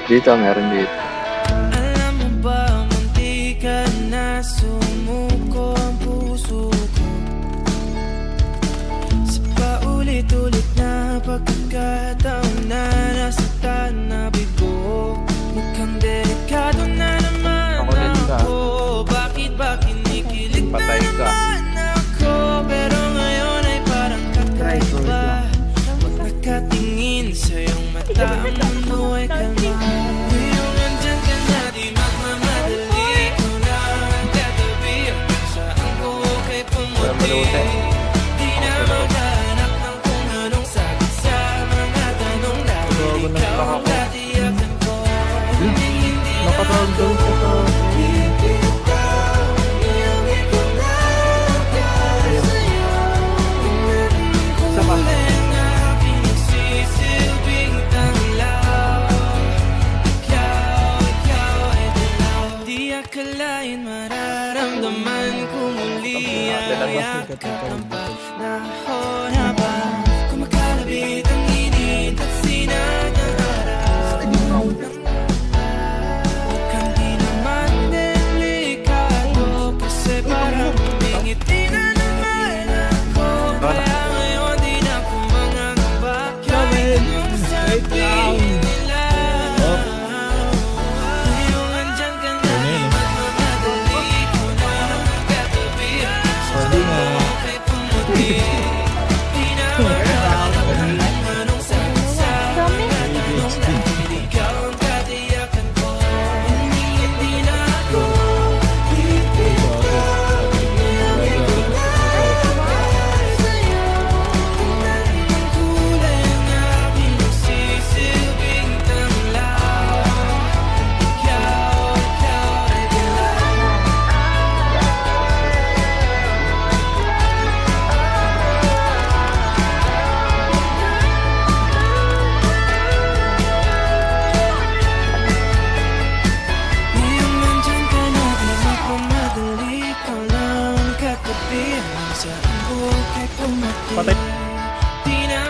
Dito, meron dito. Alam mo ba, munti ka na sumuko ang puso ko sa paulit-ulit na pagkakataon na nasaktan na bigo. Mukhang delikado na naman ako. Bakit ba kinikilig na naman ako? Pero ngayon ay parang kakaiba. Pag nakatingin sa iyong mata, ang mundo ay kalma. Ngayong andyan ka na, di magmamadali. Ikaw na ang katabi, saan ko kay pumuti. Di na maghanap ng kung anong sagot sa mga tanong dahil ikaw ang katiyakan ko. Hindi na ako bibitaw, iyong ikaw na para sa'yo. Kulay ang aking nagsisilbing tanglaw. Ikaw ay dilaw. Di akalain mararamdaman ko muli ang yakap ang panahon habang kumakalabit ang init at sinag ng araw. Mukhang di naman delikado kasi parang humingiti na naman ako. Kaya ngayon di na ako mangangamba kahit anong sabihin nila. Ngayong andyan ka na, di magmamadali. Ikaw na ang katabi, saan ko kay pumuti. Di na maghanap ng kung anong sagot sa mga tanong dahil ikaw ang katiyakan ko. Hindi na ako bibitaw, iyong ikaw na para sa'yo. Ang kulay ang aking nagsisilbing tanglaw. Ikaw ay dilaw. Ngayong nandyan ka na, di magmamadali. Ikaw lang ang katabi, saan ko kay pumuti. Di na